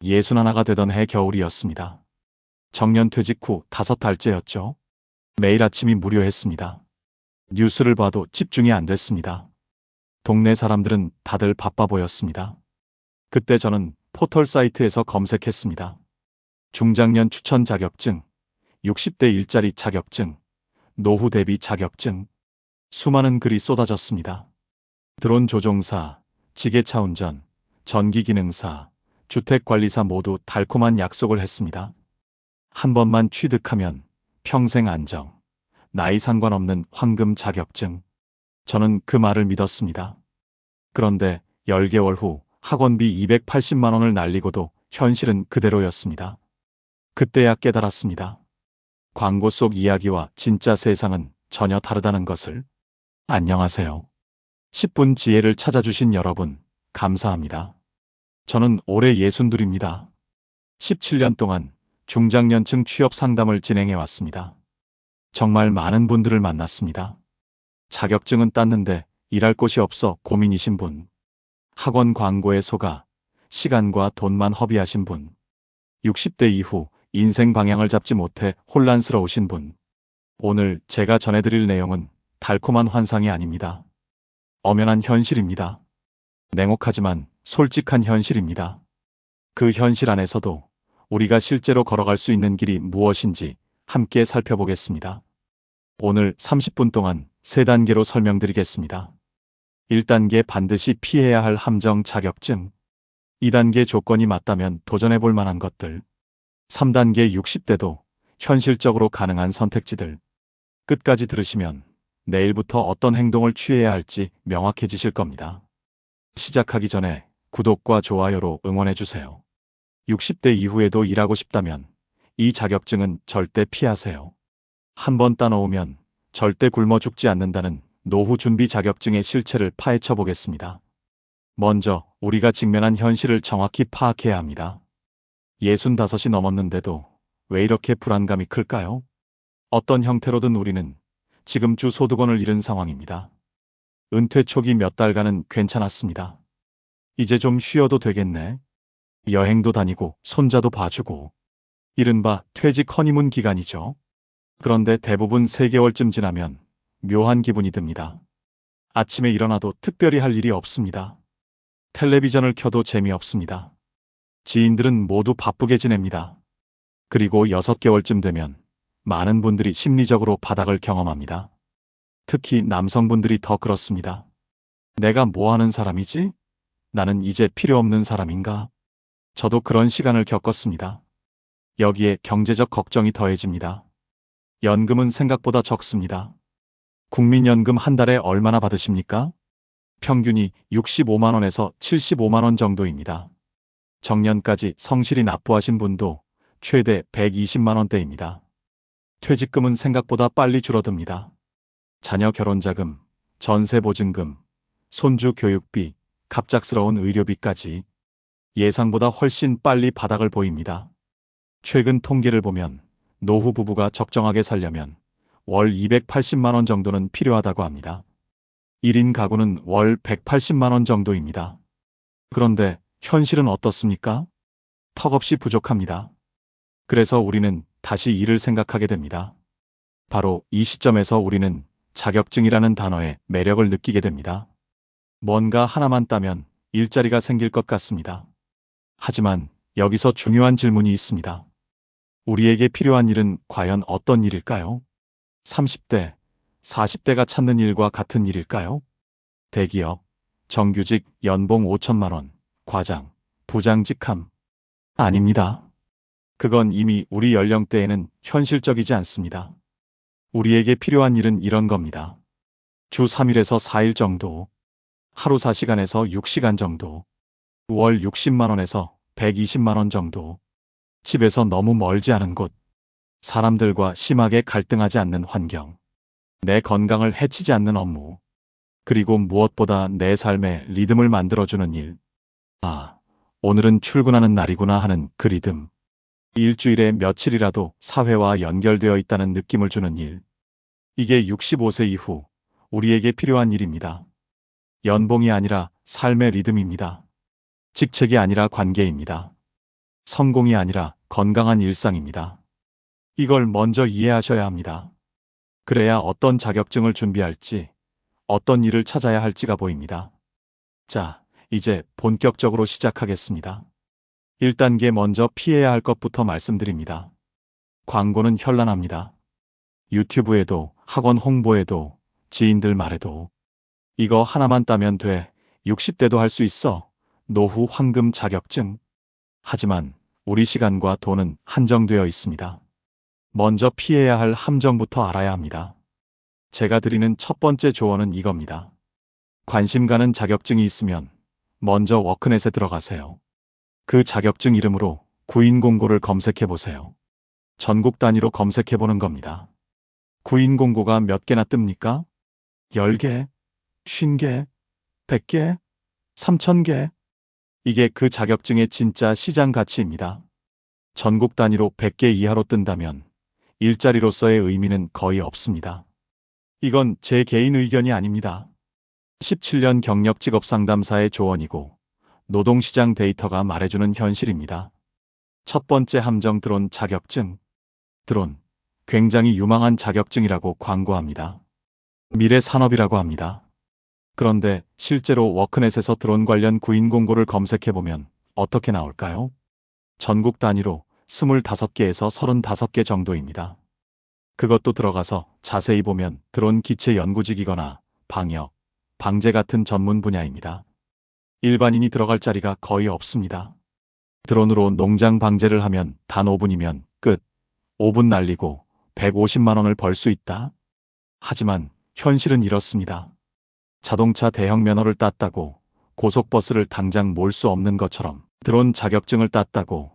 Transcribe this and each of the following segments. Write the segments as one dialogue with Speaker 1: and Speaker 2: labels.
Speaker 1: 61가 되던 해 겨울이었습니다. 정년 퇴직 후 5달째였죠. 매일 아침이 무료했습니다. 뉴스를 봐도 집중이 안 됐습니다. 동네 사람들은 다들 바빠 보였습니다. 그때 저는 포털 사이트에서 검색했습니다. 중장년 추천 자격증, 60대 일자리 자격증, 노후 대비 자격증. 수많은 글이 쏟아졌습니다. 드론 조종사, 지게차 운전, 전기기능사, 주택관리사 모두 달콤한 약속을 했습니다. 한 번만 취득하면 평생 안정, 나이 상관없는 황금 자격증. 저는 그 말을 믿었습니다. 그런데 10개월 후 학원비 280만 원을 날리고도 현실은 그대로였습니다. 그때야 깨달았습니다. 광고 속 이야기와 진짜 세상은 전혀 다르다는 것을. 안녕하세요. 10분 지혜를 찾아주신 여러분, 감사합니다. 저는 올해 62입니다. 17년 동안 중장년층 취업 상담을 진행해 왔습니다. 정말 많은 분들을 만났습니다. 자격증은 땄는데 일할 곳이 없어 고민이신 분, 학원 광고에 속아 시간과 돈만 허비하신 분, 60대 이후 인생 방향을 잡지 못해 혼란스러우신 분. 오늘 제가 전해드릴 내용은 달콤한 환상이 아닙니다. 엄연한 현실입니다. 냉혹하지만 솔직한 현실입니다. 그 현실 안에서도 우리가 실제로 걸어갈 수 있는 길이 무엇인지 함께 살펴보겠습니다. 오늘 30분 동안 3단계로 설명드리겠습니다. 1단계 반드시 피해야 할 함정 자격증. 2단계 조건이 맞다면 도전해볼 만한 것들. 3단계 60대도 현실적으로 가능한 선택지들. 끝까지 들으시면 내일부터 어떤 행동을 취해야 할지 명확해지실 겁니다. 시작하기 전에 구독과 좋아요로 응원해주세요. 60대 이후에도 일하고 싶다면 이 자격증은 절대 피하세요. 한번 따놓으면 절대 굶어 죽지 않는다는 노후 준비 자격증의 실체를 파헤쳐 보겠습니다. 먼저 우리가 직면한 현실을 정확히 파악해야 합니다. 65이 넘었는데도 왜 이렇게 불안감이 클까요? 어떤 형태로든 우리는 지금 주 소득원을 잃은 상황입니다. 은퇴 초기 몇 달간은 괜찮았습니다. 이제 좀 쉬어도 되겠네. 여행도 다니고 손자도 봐주고. 이른바 퇴직 허니문 기간이죠. 그런데 대부분 3개월쯤 지나면 묘한 기분이 듭니다. 아침에 일어나도 특별히 할 일이 없습니다. 텔레비전을 켜도 재미없습니다. 지인들은 모두 바쁘게 지냅니다. 그리고 6개월쯤 되면 많은 분들이 심리적으로 바닥을 경험합니다. 특히 남성분들이 더 그렇습니다. 내가 뭐 하는 사람이지? 나는 이제 필요 없는 사람인가? 저도 그런 시간을 겪었습니다. 여기에 경제적 걱정이 더해집니다. 연금은 생각보다 적습니다. 국민연금 한 달에 얼마나 받으십니까? 평균이 65만 원에서 75만 원 정도입니다. 정년까지 성실히 납부하신 분도 최대 120만 원대입니다. 퇴직금은 생각보다 빨리 줄어듭니다. 자녀 결혼자금, 전세보증금, 손주 교육비, 갑작스러운 의료비까지 예상보다 훨씬 빨리 바닥을 보입니다. 최근 통계를 보면 노후 부부가 적정하게 살려면 월 280만 원 정도는 필요하다고 합니다. 1인 가구는 월 180만 원 정도입니다. 그런데 현실은 어떻습니까? 턱없이 부족합니다. 그래서 우리는 다시 일을 생각하게 됩니다. 바로 이 시점에서 우리는 자격증이라는 단어의 매력을 느끼게 됩니다. 뭔가 하나만 따면 일자리가 생길 것 같습니다. 하지만 여기서 중요한 질문이 있습니다. 우리에게 필요한 일은 과연 어떤 일일까요? 30대, 40대가 찾는 일과 같은 일일까요? 대기업, 정규직 연봉 5천만 원, 과장, 부장직함. 아닙니다. 그건 이미 우리 연령대에는 현실적이지 않습니다. 우리에게 필요한 일은 이런 겁니다. 주 3일에서 4일 정도, 하루 4시간에서 6시간 정도, 월 60만 원에서 120만 원 정도, 집에서 너무 멀지 않은 곳, 사람들과 심하게 갈등하지 않는 환경, 내 건강을 해치지 않는 업무, 그리고 무엇보다 내 삶의 리듬을 만들어주는 일. 아, 오늘은 출근하는 날이구나 하는 그 리듬. 일주일에 며칠이라도 사회와 연결되어 있다는 느낌을 주는 일. 이게 65세 이후 우리에게 필요한 일입니다. 연봉이 아니라 삶의 리듬입니다. 직책이 아니라 관계입니다. 성공이 아니라 건강한 일상입니다. 이걸 먼저 이해하셔야 합니다. 그래야 어떤 자격증을 준비할지, 어떤 일을 찾아야 할지가 보입니다. 자, 이제 본격적으로 시작하겠습니다. 1단계 먼저 피해야 할 것부터 말씀드립니다. 광고는 현란합니다. 유튜브에도, 학원 홍보에도, 지인들 말에도. 이거 하나만 따면 돼. 60대도 할 수 있어. 노후 황금 자격증. 하지만 우리 시간과 돈은 한정되어 있습니다. 먼저 피해야 할 함정부터 알아야 합니다. 제가 드리는 첫 번째 조언은 이겁니다. 관심 가는 자격증이 있으면 먼저 워크넷에 들어가세요. 그 자격증 이름으로 구인 공고를 검색해 보세요. 전국 단위로 검색해 보는 겁니다. 구인 공고가 몇 개나 뜹니까? 10개, 50개, 100개, 3000개. 이게 그 자격증의 진짜 시장 가치입니다. 전국 단위로 100개 이하로 뜬다면 일자리로서의 의미는 거의 없습니다. 이건 제 개인 의견이 아닙니다. 17년 경력 직업 상담사의 조언이고 노동시장 데이터가 말해주는 현실입니다. 첫 번째 함정 드론 자격증. 드론, 굉장히 유망한 자격증이라고 광고합니다. 미래 산업이라고 합니다. 그런데 실제로 워크넷에서 드론 관련 구인 공고를 검색해보면 어떻게 나올까요? 전국 단위로 25개에서 35개 정도입니다. 그것도 들어가서 자세히 보면 드론 기체 연구직이거나 방역, 방제 같은 전문 분야입니다. 일반인이 들어갈 자리가 거의 없습니다. 드론으로 농장 방제를 하면 단 5분이면 끝. 5분 날리고 150만 원을 벌 수 있다. 하지만 현실은 이렇습니다. 자동차 대형 면허를 땄다고 고속버스를 당장 몰 수 없는 것처럼 드론 자격증을 땄다고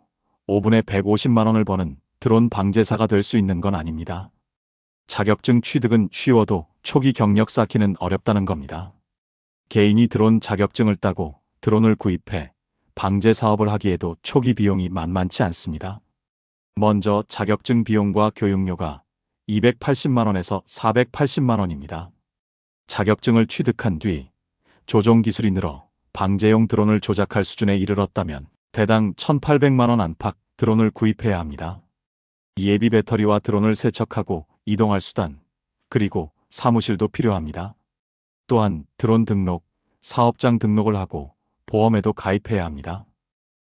Speaker 1: 5분에 150만 원을 버는 드론 방제사가 될 수 있는 건 아닙니다. 자격증 취득은 쉬워도 초기 경력 쌓기는 어렵다는 겁니다. 개인이 드론 자격증을 따고 드론을 구입해 방제 사업을 하기에도 초기 비용이 만만치 않습니다. 먼저 자격증 비용과 교육료가 280만 원에서 480만 원입니다. 자격증을 취득한 뒤 조종 기술이 늘어 방제용 드론을 조작할 수준에 이르렀다면 대당 1,800만 원 안팎 드론을 구입해야 합니다. 예비 배터리와 드론을 세척하고 이동할 수단, 그리고 사무실도 필요합니다. 또한 드론 등록, 사업장 등록을 하고 보험에도 가입해야 합니다.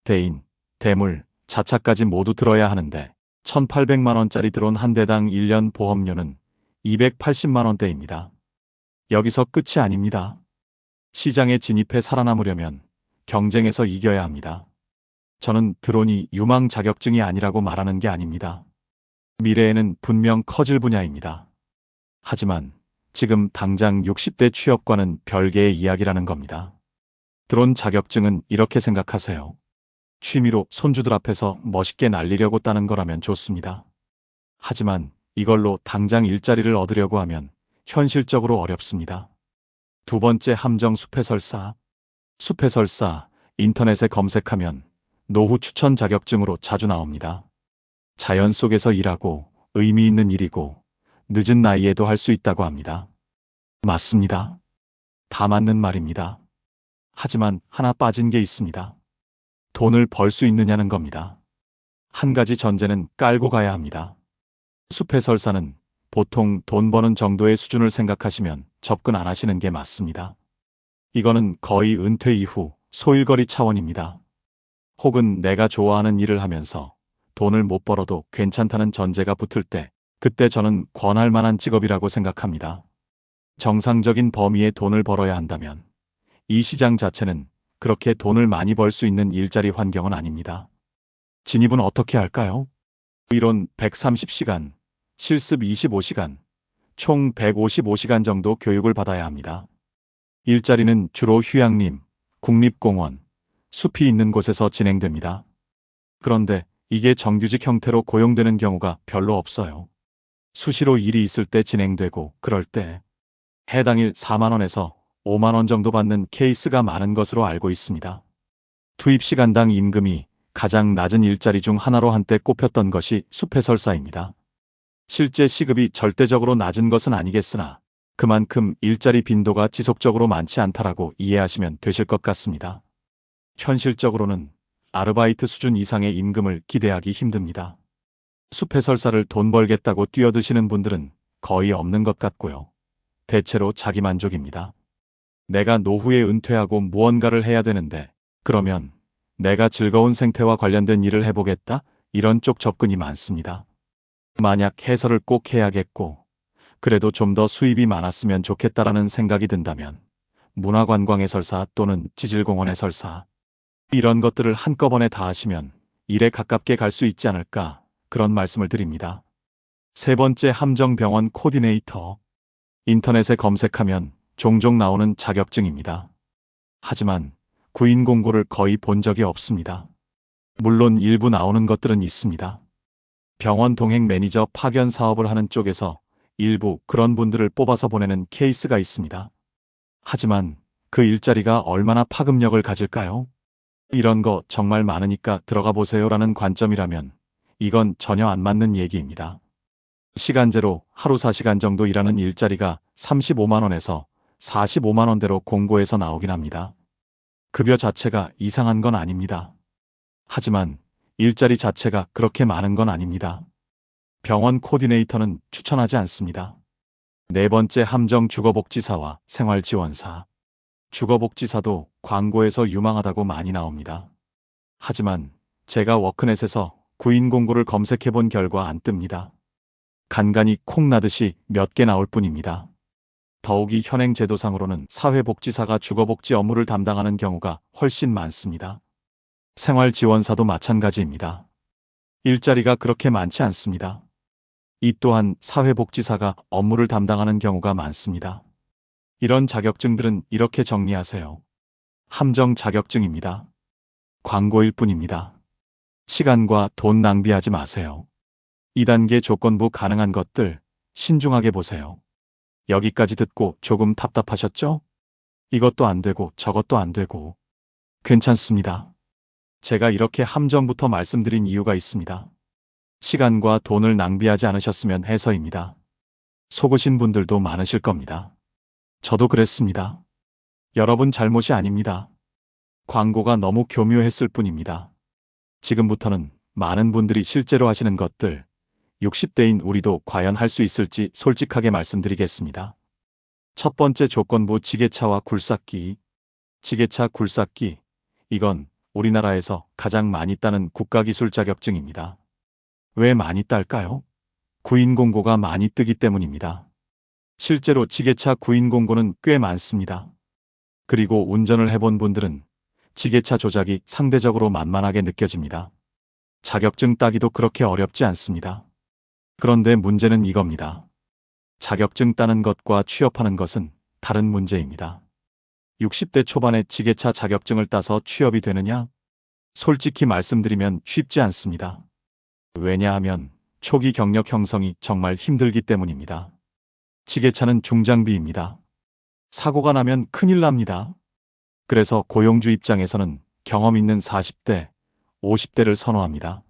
Speaker 1: 대인, 대물, 자차까지 모두 들어야 하는데 1,800만 원짜리 드론 한 대당 1년 보험료는 280만 원대입니다. 여기서 끝이 아닙니다. 시장에 진입해 살아남으려면 경쟁에서 이겨야 합니다. 저는 드론이 유망 자격증이 아니라고 말하는 게 아닙니다. 미래에는 분명 커질 분야입니다. 하지만 지금 당장 60대 취업과는 별개의 이야기라는 겁니다. 드론 자격증은 이렇게 생각하세요. 취미로 손주들 앞에서 멋있게 날리려고 따는 거라면 좋습니다. 하지만 이걸로 당장 일자리를 얻으려고 하면 현실적으로 어렵습니다. 두 번째 함정 숲해설사. 숲해설사, 인터넷에 검색하면 노후 추천 자격증으로 자주 나옵니다. 자연 속에서 일하고 의미 있는 일이고 늦은 나이에도 할 수 있다고 합니다. 맞습니다. 다 맞는 말입니다. 하지만 하나 빠진 게 있습니다. 돈을 벌 수 있느냐는 겁니다. 한 가지 전제는 깔고 가야 합니다. 숲해설사는 보통 돈 버는 정도의 수준을 생각하시면 접근 안 하시는 게 맞습니다. 이거는 거의 은퇴 이후 소일거리 차원입니다. 혹은 내가 좋아하는 일을 하면서 돈을 못 벌어도 괜찮다는 전제가 붙을 때, 그때 저는 권할 만한 직업이라고 생각합니다. 정상적인 범위의 돈을 벌어야 한다면 이 시장 자체는 그렇게 돈을 많이 벌 수 있는 일자리 환경은 아닙니다. 진입은 어떻게 할까요? 이론 130시간, 실습 25시간, 총 155시간 정도 교육을 받아야 합니다. 일자리는 주로 휴양림, 국립공원, 숲이 있는 곳에서 진행됩니다. 그런데 이게 정규직 형태로 고용되는 경우가 별로 없어요. 수시로 일이 있을 때 진행되고 그럴 때 해당일 4만 원에서 5만 원 정도 받는 케이스가 많은 것으로 알고 있습니다. 투입시간당 임금이 가장 낮은 일자리 중 하나로 한때 꼽혔던 것이 숲해설사입니다. 실제 시급이 절대적으로 낮은 것은 아니겠으나 그만큼 일자리 빈도가 지속적으로 많지 않다라고 이해하시면 되실 것 같습니다. 현실적으로는 아르바이트 수준 이상의 임금을 기대하기 힘듭니다. 숲해설사를 돈 벌겠다고 뛰어드시는 분들은 거의 없는 것 같고요. 대체로 자기만족입니다. 내가 노후에 은퇴하고 무언가를 해야 되는데 그러면 내가 즐거운 생태와 관련된 일을 해보겠다? 이런 쪽 접근이 많습니다. 만약 해설을 꼭 해야겠고 그래도 좀 더 수입이 많았으면 좋겠다라는 생각이 든다면 문화관광 해설사 또는 지질공원 해설사 이런 것들을 한꺼번에 다 하시면 일에 가깝게 갈 수 있지 않을까 그런 말씀을 드립니다. 세 번째, 함정병원 코디네이터. 인터넷에 검색하면 종종 나오는 자격증입니다. 하지만 구인 공고를 거의 본 적이 없습니다. 물론 일부 나오는 것들은 있습니다. 병원 동행 매니저 파견 사업을 하는 쪽에서 일부 그런 분들을 뽑아서 보내는 케이스가 있습니다. 하지만 그 일자리가 얼마나 파급력을 가질까요? 이런 거 정말 많으니까 들어가 보세요라는 관점이라면 이건 전혀 안 맞는 얘기입니다. 시간제로 하루 4시간 정도 일하는 일자리가 35만 원에서 45만 원대로 공고에서 나오긴 합니다. 급여 자체가 이상한 건 아닙니다. 하지만 일자리 자체가 그렇게 많은 건 아닙니다. 병원 코디네이터는 추천하지 않습니다. 네 번째, 함정 주거복지사와 생활지원사. 주거복지사도 광고에서 유망하다고 많이 나옵니다. 하지만 제가 워크넷에서 구인 공고를 검색해 본 결과 안 뜹니다. 간간이 콩 나듯이 몇 개 나올 뿐입니다. 더욱이 현행 제도상으로는 사회복지사가 주거복지 업무를 담당하는 경우가 훨씬 많습니다. 생활지원사도 마찬가지입니다. 일자리가 그렇게 많지 않습니다. 이 또한 사회복지사가 업무를 담당하는 경우가 많습니다. 이런 자격증들은 이렇게 정리하세요. 함정 자격증입니다. 광고일 뿐입니다. 시간과 돈 낭비하지 마세요. 2단계 조건부 가능한 것들 신중하게 보세요. 여기까지 듣고 조금 답답하셨죠? 이것도 안 되고 저것도 안 되고. 괜찮습니다. 제가 이렇게 함정부터 말씀드린 이유가 있습니다. 시간과 돈을 낭비하지 않으셨으면 해서입니다. 속으신 분들도 많으실 겁니다. 저도 그랬습니다. 여러분 잘못이 아닙니다. 광고가 너무 교묘했을 뿐입니다. 지금부터는 많은 분들이 실제로 하시는 것들, 60대인 우리도 과연 할 수 있을지 솔직하게 말씀드리겠습니다. 첫 번째 조건부 지게차와 굴삭기. 지게차 굴삭기. 이건 우리나라에서 가장 많이 따는 국가기술 자격증입니다. 왜 많이 딸까요? 구인 공고가 많이 뜨기 때문입니다. 실제로 지게차 구인 공고는 꽤 많습니다. 그리고 운전을 해본 분들은 지게차 조작이 상대적으로 만만하게 느껴집니다. 자격증 따기도 그렇게 어렵지 않습니다. 그런데 문제는 이겁니다. 자격증 따는 것과 취업하는 것은 다른 문제입니다. 60대 초반에 지게차 자격증을 따서 취업이 되느냐? 솔직히 말씀드리면 쉽지 않습니다. 왜냐하면 초기 경력 형성이 정말 힘들기 때문입니다. 지게차는 중장비입니다. 사고가 나면 큰일 납니다. 그래서 고용주 입장에서는 경험 있는 40대, 50대를 선호합니다.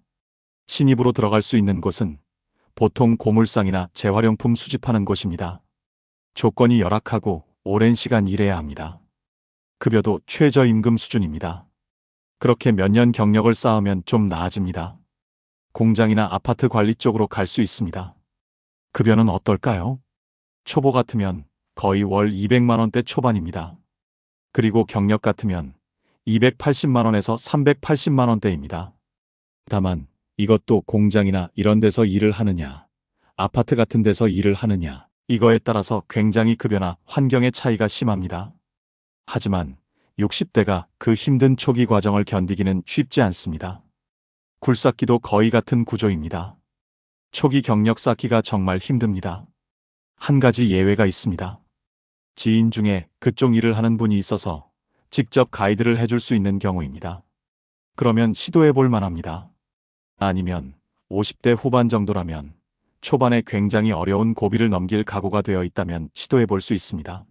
Speaker 1: 신입으로 들어갈 수 있는 곳은 보통 고물상이나 재활용품 수집하는 곳입니다. 조건이 열악하고 오랜 시간 일해야 합니다. 급여도 최저임금 수준입니다. 그렇게 몇 년 경력을 쌓으면 좀 나아집니다. 공장이나 아파트 관리 쪽으로 갈 수 있습니다. 급여는 어떨까요? 초보 같으면 거의 월 200만 원대 초반입니다. 그리고 경력 같으면 280만 원에서 380만 원대입니다. 다만 이것도 공장이나 이런 데서 일을 하느냐, 아파트 같은 데서 일을 하느냐, 이거에 따라서 굉장히 급여나 환경의 차이가 심합니다. 하지만 60대가 그 힘든 초기 과정을 견디기는 쉽지 않습니다. 굴삭기도 거의 같은 구조입니다. 초기 경력 쌓기가 정말 힘듭니다. 한 가지 예외가 있습니다. 지인 중에 그쪽 일을 하는 분이 있어서 직접 가이드를 해줄 수 있는 경우입니다. 그러면 시도해 볼 만합니다. 아니면 50대 후반 정도라면 초반에 굉장히 어려운 고비를 넘길 각오가 되어 있다면 시도해 볼 수 있습니다.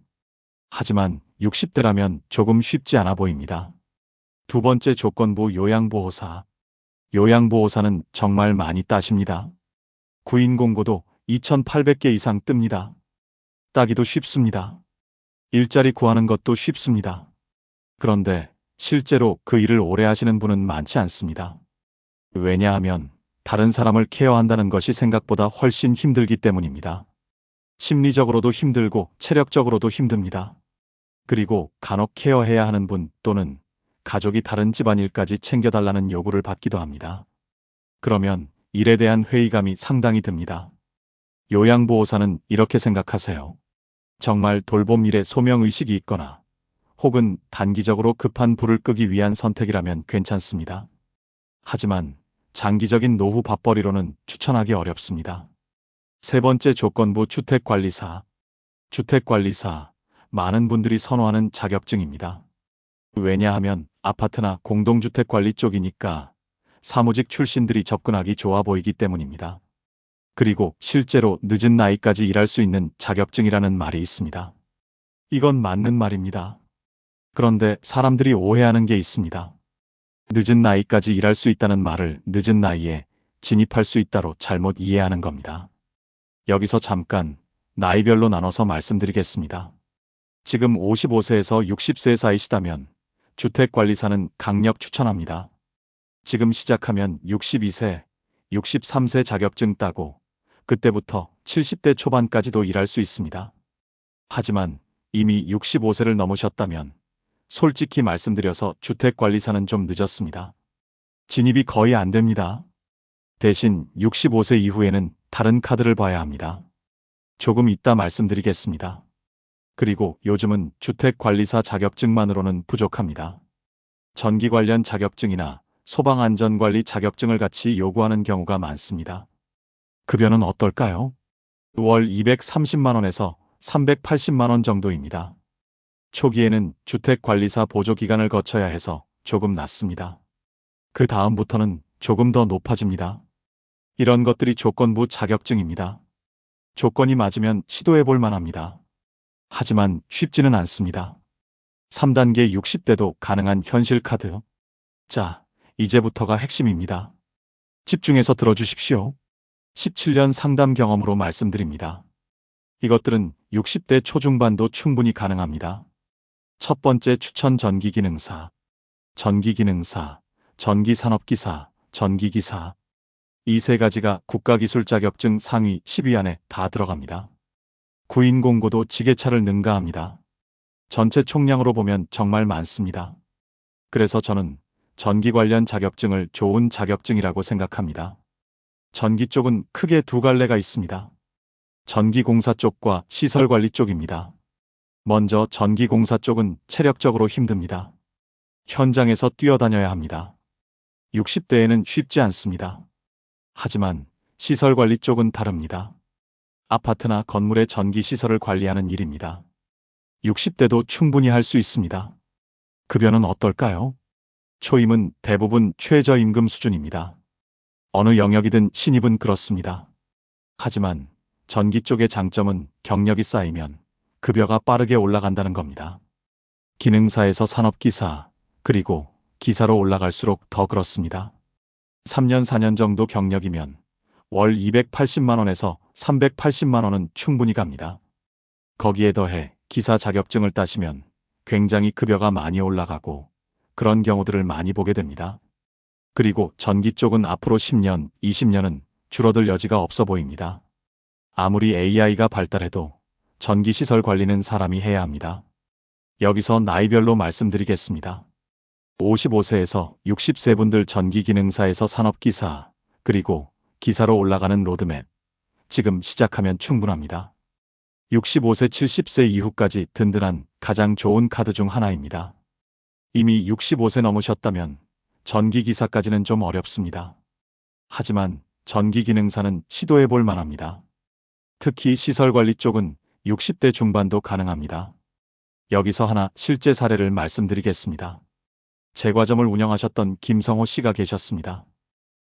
Speaker 1: 하지만 60대라면 조금 쉽지 않아 보입니다. 두 번째 조건부 요양보호사. 요양보호사는 정말 많이 따십니다. 구인 공고도 2,800개 이상 뜹니다. 따기도 쉽습니다. 일자리 구하는 것도 쉽습니다. 그런데 실제로 그 일을 오래 하시는 분은 많지 않습니다. 왜냐하면 다른 사람을 케어한다는 것이 생각보다 훨씬 힘들기 때문입니다. 심리적으로도 힘들고 체력적으로도 힘듭니다. 그리고 간혹 케어해야 하는 분 또는 가족이 다른 집안일까지 챙겨달라는 요구를 받기도 합니다. 그러면 일에 대한 회의감이 상당히 듭니다. 요양보호사는 이렇게 생각하세요. 정말 돌봄 일에 소명의식이 있거나 혹은 단기적으로 급한 불을 끄기 위한 선택이라면 괜찮습니다. 하지만 장기적인 노후 밥벌이로는 추천하기 어렵습니다. 세 번째 조건부 주택관리사. 주택관리사, 많은 분들이 선호하는 자격증입니다. 왜냐하면 아파트나 공동주택 관리 쪽이니까 사무직 출신들이 접근하기 좋아 보이기 때문입니다. 그리고 실제로 늦은 나이까지 일할 수 있는 자격증이라는 말이 있습니다. 이건 맞는 말입니다. 그런데 사람들이 오해하는 게 있습니다. 늦은 나이까지 일할 수 있다는 말을 늦은 나이에 진입할 수 있다로 잘못 이해하는 겁니다. 여기서 잠깐 나이별로 나눠서 말씀드리겠습니다. 지금 55세에서 60세 사이시다면 주택관리사는 강력 추천합니다. 지금 시작하면 62세, 63세 자격증 따고 그때부터 70대 초반까지도 일할 수 있습니다. 하지만 이미 65세를 넘으셨다면 솔직히 말씀드려서 주택관리사는 좀 늦었습니다. 진입이 거의 안 됩니다. 대신 65세 이후에는 다른 카드를 봐야 합니다. 조금 이따 말씀드리겠습니다. 그리고 요즘은 주택관리사 자격증만으로는 부족합니다. 전기 관련 자격증이나 소방안전관리 자격증을 같이 요구하는 경우가 많습니다. 급여는 어떨까요? 월 230만원에서 380만원 정도입니다. 초기에는 주택관리사 보조기간을 거쳐야 해서 조금 낮습니다. 그 다음부터는 조금 더 높아집니다. 이런 것들이 조건부 자격증입니다. 조건이 맞으면 시도해볼 만합니다. 하지만 쉽지는 않습니다. 3단계 60대도 가능한 현실 카드. 자, 이제부터가 핵심입니다. 집중해서 들어주십시오. 17년 상담 경험으로 말씀드립니다. 이것들은 60대 초중반도 충분히 가능합니다. 첫 번째 추천 전기기능사, 전기기능사, 전기산업기사, 전기기사. 이 세 가지가 국가기술 자격증 상위 10위 안에 다 들어갑니다. 구인 공고도 지게차를 능가합니다. 전체 총량으로 보면 정말 많습니다. 그래서 저는 전기 관련 자격증을 좋은 자격증이라고 생각합니다. 전기 쪽은 크게 두 갈래가 있습니다. 전기공사 쪽과 시설관리 쪽입니다. 먼저 전기공사 쪽은 체력적으로 힘듭니다. 현장에서 뛰어다녀야 합니다. 60대에는 쉽지 않습니다. 하지만 시설관리 쪽은 다릅니다. 아파트나 건물의 전기시설을 관리하는 일입니다. 60대도 충분히 할 수 있습니다. 급여는 어떨까요? 초임은 대부분 최저임금 수준입니다. 어느 영역이든 신입은 그렇습니다. 하지만 전기 쪽의 장점은 경력이 쌓이면 급여가 빠르게 올라간다는 겁니다. 기능사에서 산업기사, 그리고 기사로 올라갈수록 더 그렇습니다. 3년 4년 정도 경력이면 월 280만원에서 380만원은 충분히 갑니다. 거기에 더해 기사 자격증을 따시면 굉장히 급여가 많이 올라가고 그런 경우들을 많이 보게 됩니다. 그리고 전기 쪽은 앞으로 10년, 20년은 줄어들 여지가 없어 보입니다. 아무리 AI가 발달해도 전기시설 관리는 사람이 해야 합니다. 여기서 나이별로 말씀드리겠습니다. 55세에서 60세 분들 전기기능사에서 산업기사, 그리고 기사로 올라가는 로드맵. 지금 시작하면 충분합니다. 65세, 70세 이후까지 든든한 가장 좋은 카드 중 하나입니다. 이미 65세 넘으셨다면 전기기사까지는 좀 어렵습니다. 하지만 전기기능사는 시도해볼 만합니다. 특히 시설관리 쪽은 60대 중반도 가능합니다. 여기서 하나 실제 사례를 말씀드리겠습니다. 제과점을 운영하셨던 김성호 씨가 계셨습니다.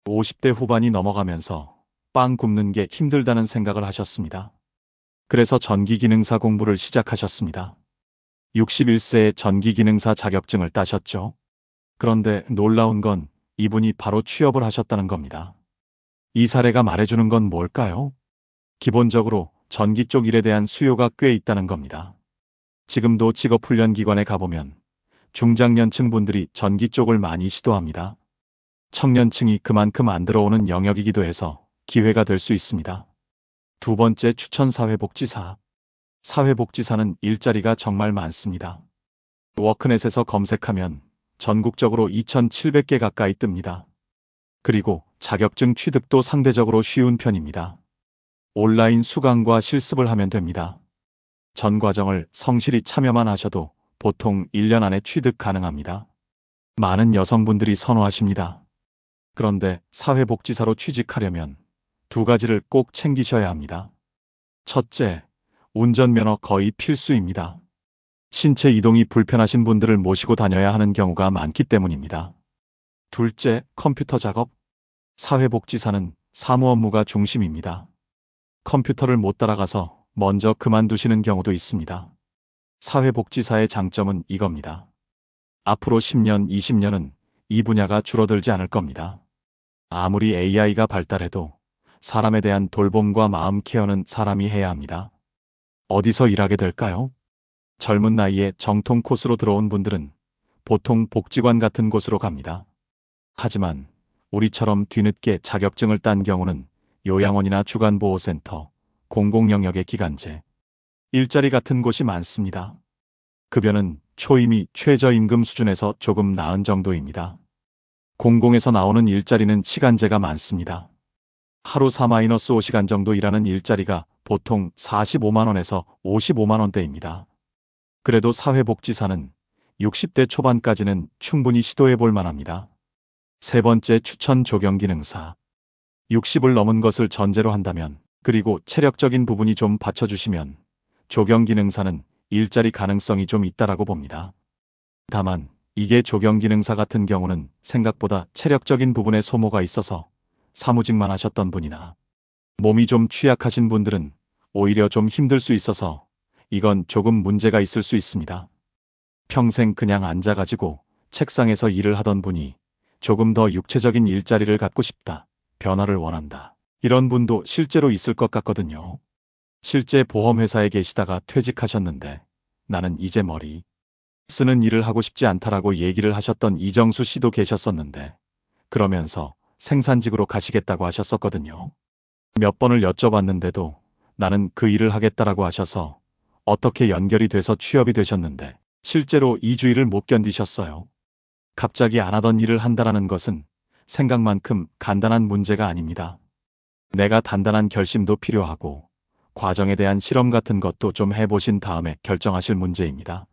Speaker 1: 50대 후반이 넘어가면서 빵 굽는 게 힘들다는 생각을 하셨습니다. 그래서 전기기능사 공부를 시작하셨습니다. 61세에 전기기능사 자격증을 따셨죠. 그런데 놀라운 건 이분이 바로 취업을 하셨다는 겁니다. 이 사례가 말해주는 건 뭘까요? 기본적으로 전기 쪽 일에 대한 수요가 꽤 있다는 겁니다. 지금도 직업훈련기관에 가보면 중장년층 분들이 전기 쪽을 많이 시도합니다. 청년층이 그만큼 안 들어오는 영역이기도 해서 기회가 될 수 있습니다. 두 번째 추천 사회복지사. 사회복지사는 일자리가 정말 많습니다. 워크넷에서 검색하면 전국적으로 2,700개 가까이 뜹니다. 그리고 자격증 취득도 상대적으로 쉬운 편입니다. 온라인 수강과 실습을 하면 됩니다. 전 과정을 성실히 참여만 하셔도 보통 1년 안에 취득 가능합니다. 많은 여성분들이 선호하십니다. 그런데 사회복지사로 취직하려면 두 가지를 꼭 챙기셔야 합니다. 첫째, 운전면허 거의 필수입니다. 신체 이동이 불편하신 분들을 모시고 다녀야 하는 경우가 많기 때문입니다. 둘째, 컴퓨터 작업. 사회복지사는 사무 업무가 중심입니다. 컴퓨터를 못 따라가서 먼저 그만두시는 경우도 있습니다. 사회복지사의 장점은 이겁니다. 앞으로 10년, 20년은 이 분야가 줄어들지 않을 겁니다. 아무리 AI가 발달해도 사람에 대한 돌봄과 마음 케어는 사람이 해야 합니다. 어디서 일하게 될까요? 젊은 나이에 정통 코스로 들어온 분들은 보통 복지관 같은 곳으로 갑니다. 하지만 우리처럼 뒤늦게 자격증을 딴 경우는 요양원이나 주간보호센터, 공공영역의 기간제, 일자리 같은 곳이 많습니다. 급여는 초임이 최저임금 수준에서 조금 나은 정도입니다. 공공에서 나오는 일자리는 시간제가 많습니다. 하루 4-5시간 정도 일하는 일자리가 보통 45만원에서 55만원대입니다. 그래도 사회복지사는 60대 초반까지는 충분히 시도해 볼 만합니다. 세 번째 추천 조경기능사. 60을 넘은 것을 전제로 한다면, 그리고 체력적인 부분이 좀 받쳐주시면 조경기능사는 일자리 가능성이 좀 있다라고 봅니다. 다만 이게 조경기능사 같은 경우는 생각보다 체력적인 부분에 소모가 있어서 사무직만 하셨던 분이나 몸이 좀 취약하신 분들은 오히려 좀 힘들 수 있어서 이건 조금 문제가 있을 수 있습니다. 평생 그냥 앉아가지고 책상에서 일을 하던 분이 조금 더 육체적인 일자리를 갖고 싶다, 변화를 원한다, 이런 분도 실제로 있을 것 같거든요. 실제 보험회사에 계시다가 퇴직하셨는데 나는 이제 머리 쓰는 일을 하고 싶지 않다라고 얘기를 하셨던 이정수 씨도 계셨었는데, 그러면서 생산직으로 가시겠다고 하셨었거든요. 몇 번을 여쭤봤는데도 나는 그 일을 하겠다라고 하셔서 어떻게 연결이 돼서 취업이 되셨는데 실제로 2주일을 못 견디셨어요. 갑자기 안 하던 일을 한다라는 것은 생각만큼 간단한 문제가 아닙니다. 내가 단단한 결심도 필요하고 과정에 대한 실험 같은 것도 좀 해보신 다음에 결정하실 문제입니다.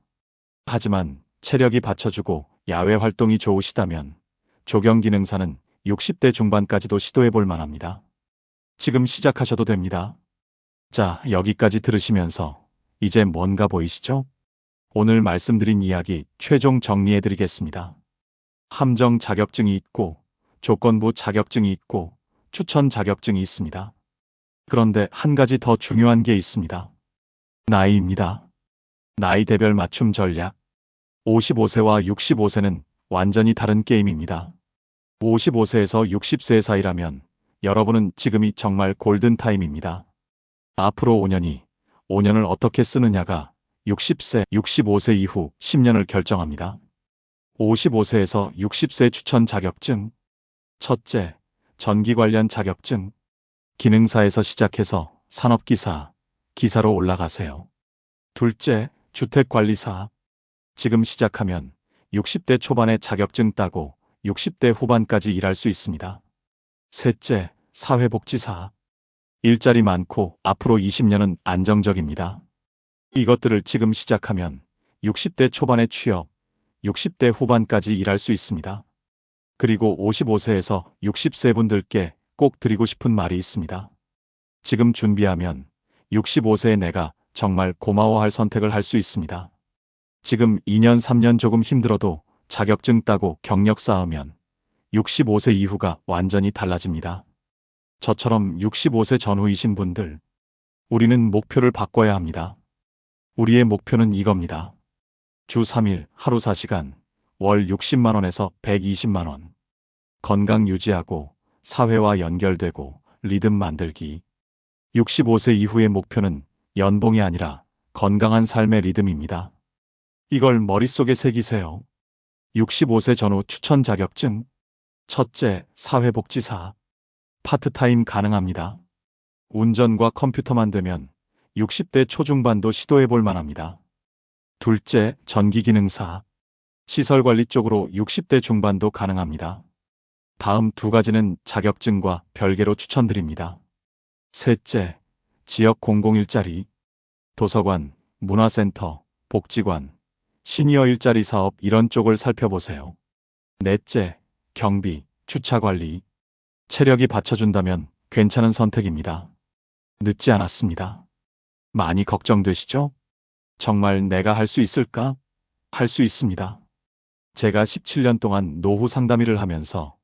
Speaker 1: 하지만 체력이 받쳐주고 야외 활동이 좋으시다면 조경기능사는 60대 중반까지도 시도해 볼 만합니다. 지금 시작하셔도 됩니다. 자, 여기까지 들으시면서 이제 뭔가 보이시죠? 오늘 말씀드린 이야기 최종 정리해 드리겠습니다. 함정 자격증이 있고 조건부 자격증이 있고 추천 자격증이 있습니다. 그런데 한 가지 더 중요한 게 있습니다. 나이입니다. 나이대별 맞춤 전략. 55세와 65세는 완전히 다른 게임입니다. 55세에서 60세 사이라면 여러분은 지금이 정말 골든타임입니다. 앞으로 5년을 어떻게 쓰느냐가 60세, 65세 이후 10년을 결정합니다. 55세에서 60세 추천 자격증. 첫째, 전기 관련 자격증. 기능사에서 시작해서 산업기사, 기사로 올라가세요. 둘째, 주택관리사. 지금 시작하면 60대 초반에 자격증 따고 60대 후반까지 일할 수 있습니다. 셋째, 사회복지사. 일자리 많고 앞으로 20년은 안정적입니다. 이것들을 지금 시작하면 60대 초반에 취업, 60대 후반까지 일할 수 있습니다. 그리고 55세에서 60세 분들께 꼭 드리고 싶은 말이 있습니다. 지금 준비하면 65세의 내가 정말 고마워할 선택을 할 수 있습니다. 지금 2년, 3년 조금 힘들어도 자격증 따고 경력 쌓으면 65세 이후가 완전히 달라집니다. 저처럼 65세 전후이신 분들, 우리는 목표를 바꿔야 합니다. 우리의 목표는 이겁니다. 주 3일, 하루 4시간, 월 60만원에서 120만원. 건강 유지하고 사회와 연결되고 리듬 만들기. 65세 이후의 목표는 연봉이 아니라 건강한 삶의 리듬입니다. 이걸 머릿속에 새기세요. 65세 전후 추천 자격증. 첫째, 사회복지사. 파트타임 가능합니다. 운전과 컴퓨터만 되면 60대 초중반도 시도해 볼 만합니다. 둘째, 전기기능사. 시설관리 쪽으로 60대 중반도 가능합니다. 다음 두 가지는 자격증과 별개로 추천드립니다. 셋째, 지역 공공일자리. 도서관, 문화센터, 복지관, 시니어 일자리 사업 이런 쪽을 살펴보세요. 넷째, 경비, 주차관리. 체력이 받쳐준다면 괜찮은 선택입니다. 늦지 않았습니다. 많이 걱정되시죠? 정말 내가 할 수 있을까? 할 수 있습니다. 제가 17년 동안 노후 상담일을 하면서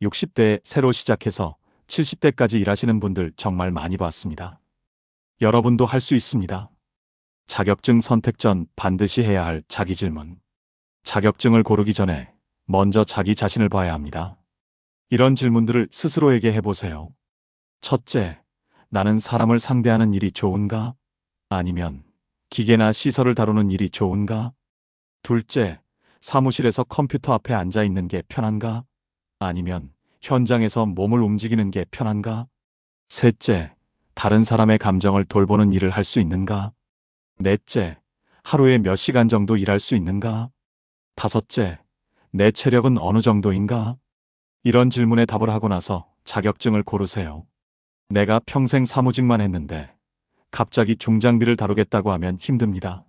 Speaker 1: 60대에 새로 시작해서 70대까지 일하시는 분들 정말 많이 봤습니다. 여러분도 할 수 있습니다. 자격증 선택 전 반드시 해야 할 자기 질문. 자격증을 고르기 전에 먼저 자기 자신을 봐야 합니다. 이런 질문들을 스스로에게 해보세요. 첫째, 나는 사람을 상대하는 일이 좋은가? 아니면 기계나 시설을 다루는 일이 좋은가? 둘째, 사무실에서 컴퓨터 앞에 앉아 있는 게 편한가? 아니면 현장에서 몸을 움직이는 게 편한가? 셋째, 다른 사람의 감정을 돌보는 일을 할 수 있는가? 넷째, 하루에 몇 시간 정도 일할 수 있는가? 다섯째, 내 체력은 어느 정도인가? 이런 질문에 답을 하고 나서 자격증을 고르세요. 내가 평생 사무직만 했는데 갑자기 중장비를 다루겠다고 하면 힘듭니다.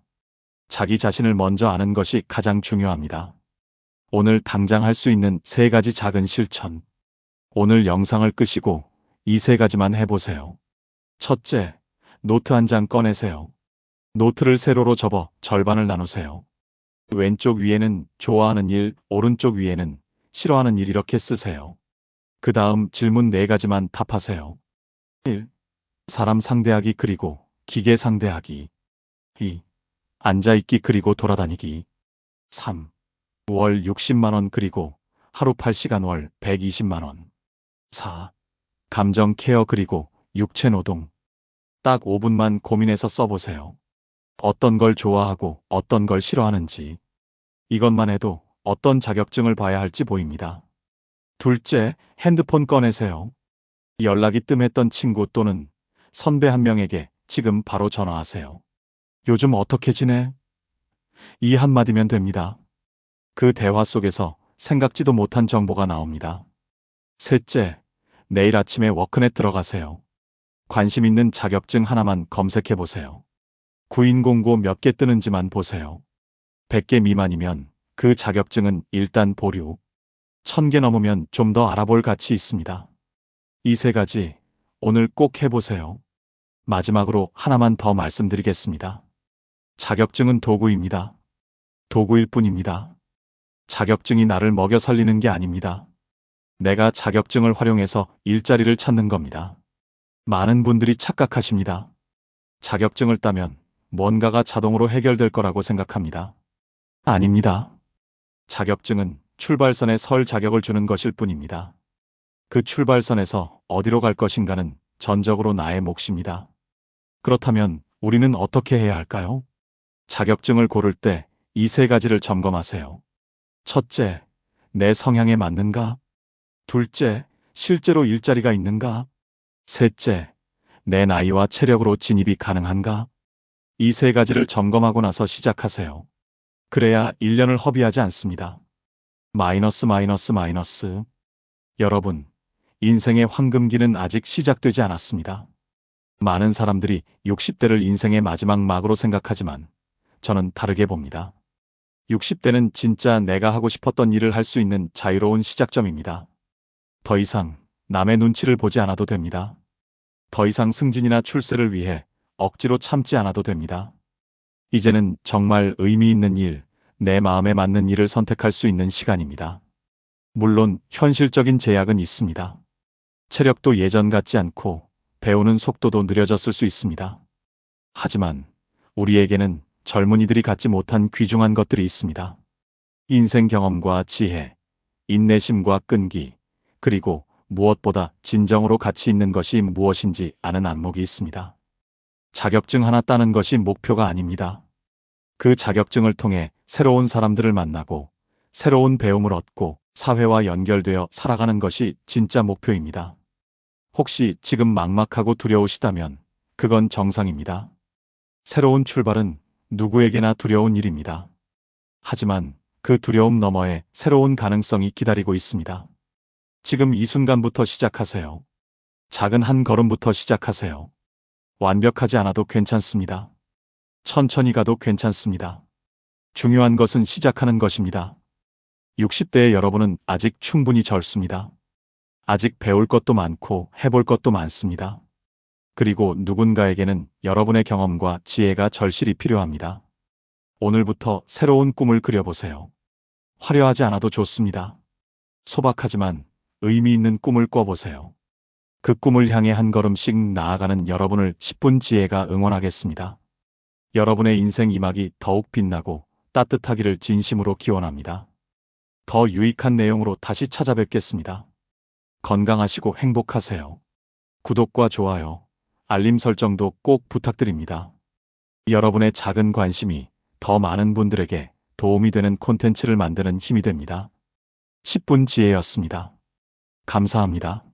Speaker 1: 자기 자신을 먼저 아는 것이 가장 중요합니다. 오늘 당장 할 수 있는 3가지 작은 실천. 오늘 영상을 끄시고 이 3가지만 해보세요. 첫째, 노트 한 장 꺼내세요. 노트를 세로로 접어 절반을 나누세요. 왼쪽 위에는 좋아하는 일, 오른쪽 위에는 싫어하는 일 이렇게 쓰세요. 그 다음 질문 4가지만 답하세요. 1. 사람 상대하기 그리고 기계 상대하기. 2. 앉아있기 그리고 돌아다니기. 3. 월 60만 원 그리고 하루 8시간 월 120만 원. 4. 감정 케어 그리고 육체 노동. 딱 5분만 고민해서 써보세요. 어떤 걸 좋아하고 어떤 걸 싫어하는지. 이것만 해도 어떤 자격증을 봐야 할지 보입니다. 둘째, 핸드폰 꺼내세요. 연락이 뜸했던 친구 또는 선배 한 명에게 지금 바로 전화하세요. 요즘 어떻게 지내? 이 한마디면 됩니다. 그 대화 속에서 생각지도 못한 정보가 나옵니다. 셋째, 내일 아침에 워크넷 들어가세요. 관심 있는 자격증 하나만 검색해 보세요. 구인 공고 몇 개 뜨는지만 보세요. 100개 미만이면 그 자격증은 일단 보류. 1000개 넘으면 좀 더 알아볼 가치 있습니다. 이 3가지 오늘 꼭 해보세요. 마지막으로 하나만 더 말씀드리겠습니다. 자격증은 도구입니다. 도구일 뿐입니다. 자격증이 나를 먹여 살리는 게 아닙니다. 내가 자격증을 활용해서 일자리를 찾는 겁니다. 많은 분들이 착각하십니다. 자격증을 따면 뭔가가 자동으로 해결될 거라고 생각합니다. 아닙니다. 자격증은 출발선에 설 자격을 주는 것일 뿐입니다. 그 출발선에서 어디로 갈 것인가는 전적으로 나의 몫입니다. 그렇다면 우리는 어떻게 해야 할까요? 자격증을 고를 때 이 3가지를 점검하세요. 첫째, 내 성향에 맞는가? 둘째, 실제로 일자리가 있는가? 셋째, 내 나이와 체력으로 진입이 가능한가? 이 3가지를 점검하고 나서 시작하세요. 그래야 1년을 허비하지 않습니다. 마이너스. 여러분, 인생의 황금기는 아직 시작되지 않았습니다. 많은 사람들이 60대를 인생의 마지막 막으로 생각하지만 저는 다르게 봅니다. 60대는 진짜 내가 하고 싶었던 일을 할 수 있는 자유로운 시작점입니다. 더 이상 남의 눈치를 보지 않아도 됩니다. 더 이상 승진이나 출세를 위해 억지로 참지 않아도 됩니다. 이제는 정말 의미 있는 일, 내 마음에 맞는 일을 선택할 수 있는 시간입니다. 물론 현실적인 제약은 있습니다. 체력도 예전 같지 않고 배우는 속도도 느려졌을 수 있습니다. 하지만 우리에게는 젊은이들이 갖지 못한 귀중한 것들이 있습니다. 인생 경험과 지혜, 인내심과 끈기, 그리고 무엇보다 진정으로 가치 있는 것이 무엇인지 아는 안목이 있습니다. 자격증 하나 따는 것이 목표가 아닙니다. 그 자격증을 통해 새로운 사람들을 만나고 새로운 배움을 얻고 사회와 연결되어 살아가는 것이 진짜 목표입니다. 혹시 지금 막막하고 두려우시다면 그건 정상입니다. 새로운 출발은 누구에게나 두려운 일입니다. 하지만 그 두려움 너머에 새로운 가능성이 기다리고 있습니다. 지금 이 순간부터 시작하세요. 작은 한 걸음부터 시작하세요. 완벽하지 않아도 괜찮습니다. 천천히 가도 괜찮습니다. 중요한 것은 시작하는 것입니다. 60대의 여러분은 아직 충분히 젊습니다. 아직 배울 것도 많고 해볼 것도 많습니다. 그리고 누군가에게는 여러분의 경험과 지혜가 절실히 필요합니다. 오늘부터 새로운 꿈을 그려보세요. 화려하지 않아도 좋습니다. 소박하지만 의미 있는 꿈을 꿔보세요. 그 꿈을 향해 한 걸음씩 나아가는 여러분을 10분 지혜가 응원하겠습니다. 여러분의 인생 이막이 더욱 빛나고 따뜻하기를 진심으로 기원합니다. 더 유익한 내용으로 다시 찾아뵙겠습니다. 건강하시고 행복하세요. 구독과 좋아요, 알림 설정도 꼭 부탁드립니다. 여러분의 작은 관심이 더 많은 분들에게 도움이 되는 콘텐츠를 만드는 힘이 됩니다. 10분 지혜였습니다. 감사합니다.